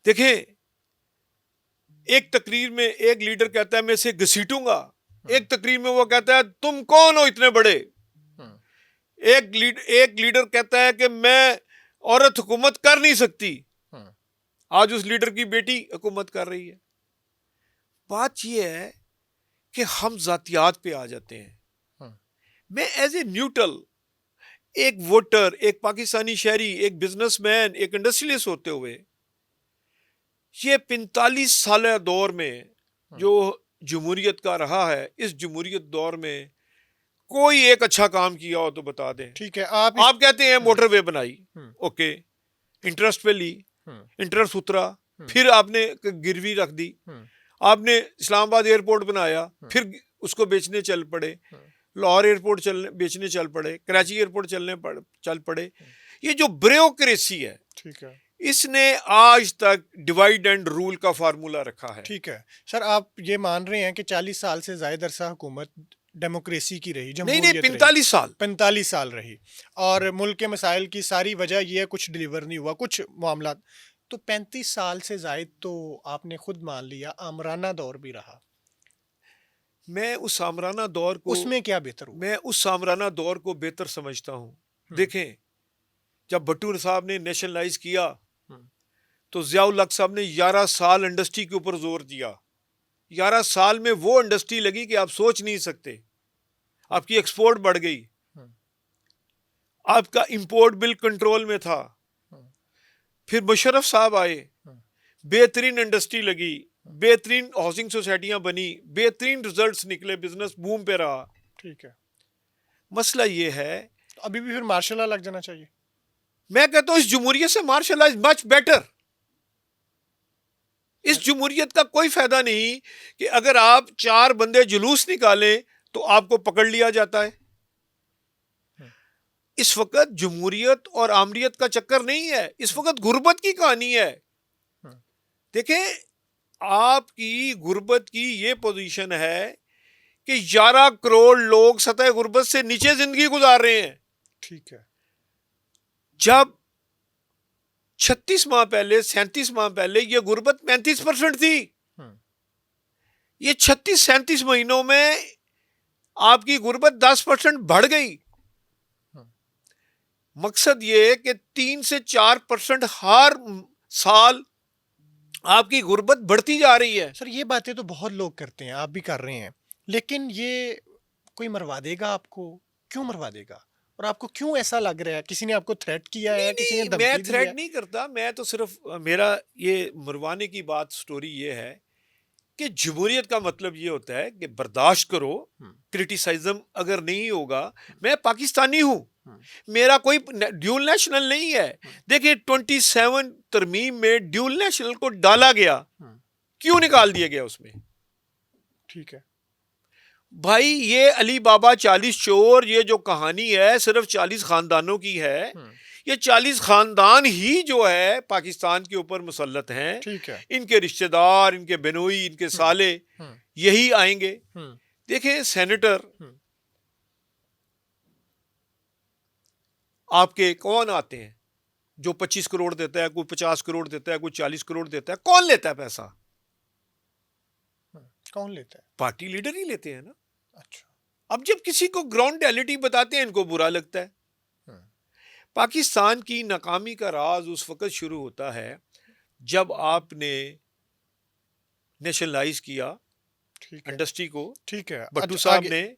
देखें, एक तकरीर में एक लीडर कहता है मैं इसे घसीटूंगा, एक तकरीर में वो कहता है तुम कौन हो इतने बड़े, एक लीडर कहता है कि मैं औरत हुकूमत कर नहीं सकती, आज उस लीडर की बेटी हुकूमत कर रही है। बात यह है कि हम जातियात पे आ जाते हैं। मैं एज ए न्यूट्रल, एक वोटर, एक पाकिस्तानी शहरी, एक बिजनेसमैन, एक इंडस्ट्रियलिस्ट होते हुए, ये 45 साल दौर में जो जमहूरियत का रहा है, इस जमहूरियत दौर में कोई एक अच्छा काम किया हो तो बता दें। ठीक है, आप कहते हैं मोटरवे बनाई, ओके, इंटरेस्ट पे ली, इंटरेस्ट उतरा, फिर आपने गिरवी रख दी, आपने इस्लामाबाद एयरपोर्ट बनाया, फिर उसको बेचने चल पड़े, लाहौर एयरपोर्ट बेचने चल पड़े, कराची एयरपोर्ट चल पड़े। ये जो ब्यूरोक्रेसी है, ठीक है, इसने आज तक डिवाइड एंड रूल का फार्मूला रखा है। ठीक है सर, आप ये मान रहे हैं कि 40 साल से ज्यादा अरसा हुकूमत डेमोक्रेसी की रही, नहीं 45 साल रही, और मुल्क के मसाइल की सारी वजह ये है कुछ डिलीवर नहीं हुआ, कुछ मामला, तो 35 साल से जायद तो आपने खुद मान लिया आमराना दौर भी रहा। मैं उस आमराना दौर को, उसमें क्या बेहतर हुआ? मैं उस आमराना दौर को बेहतर समझता हूँ। देखें, जब भट्टू साहब ने नेशनलाइज किया तो जियाउल हक साहब ने 11 साल इंडस्ट्री के ऊपर जोर दिया। 11 साल में वो इंडस्ट्री लगी कि आप सोच नहीं सकते, आपकी एक्सपोर्ट बढ़ गई, आपका इंपोर्ट बिल कंट्रोल में था। फिर मुशर्रफ साहब आए, बेहतरीन इंडस्ट्री लगी, बेहतरीन हाउसिंग सोसाइटियां बनी, बेहतरीन रिजल्ट्स निकले, बिजनेस बूम पे रहा। ठीक है, मसला ये है, तो अभी भी फिर मार्शल लॉ लग जाना चाहिए। मैं कहता हूं इस जमहूरियत से martial law is much better. इस जमहूरियत का कोई फायदा नहीं कि अगर आप 4 बंदे जुलूस निकालें तो आपको पकड़ लिया जाता है। इस वक्त जमहूरियत और आमरीत का चक्कर नहीं है, इस वक्त गुर्बत की कहानी है। देखें, आपकी गुर्बत की ये पोजीशन है कि 11 करोड़ लोग सतह गुर्बत से नीचे जिंदगी गुजार रहे हैं। ठीक है, जब 36 माह पहले, 37 माह पहले ये गुर्बत 35% थी। ये 36-37 महीनों में आपकी गुर्बत 10% बढ़ गई। मकसद ये है कि 3 से 4% हर साल आपकी गुर्बत बढ़ती जा रही है। सर ये बातें तो बहुत लोग करते हैं, आप भी कर रहे हैं, लेकिन ये कोई मरवा देगा आपको? क्यों मरवा देगा? और आपको क्यों ऐसा लग रहा है? किसी ने आपको थ्रेट किया है? किसी ने धमकी दी है? मैं थ्रेट नहीं करता, मैं तो सिर्फ, मेरा ये मरवाने की बात, स्टोरी ये है कि जमहूरियत का मतलब ये होता है कि बर्दाश्त करो, क्रिटिसाइज्म अगर नहीं होगा। मैं पाकिस्तानी हूं, मेरा कोई ड्यूल नेशनल नहीं है। देखिए 27 तरमीम में ड्यूल नेशनल को डाला गया, क्यों निकाल दिया गया उसमें? ठीक है भाई, ये अली बाबा 40 चोर, ये जो कहानी है सिर्फ 40 खानदानों की है। ये 40 खानदान ही जो है पाकिस्तान के ऊपर मुसल्लत हैं। ठीक है, इनके रिश्तेदार, इनके बेनोई, इनके साले यही आएंगे। देखिए, सेनेटर आपके कौन आते हैं जो 25 करोड़ देता है, कोई 50 करोड़ देता है, कोई 40 करोड़ देता है? कौन लेता है पैसा? कौन लेता है? पार्टी लीडर ही लेते हैं ना। अच्छा, अब जब किसी को ग्राउंड रियलिटी बताते हैं, इनको बुरा लगता है। पाकिस्तान की नाकामी का राज उस वक्त शुरू होता है जब आपने नेशनलाइज किया इंडस्ट्री को। ठीक है, भट्टू साहब ने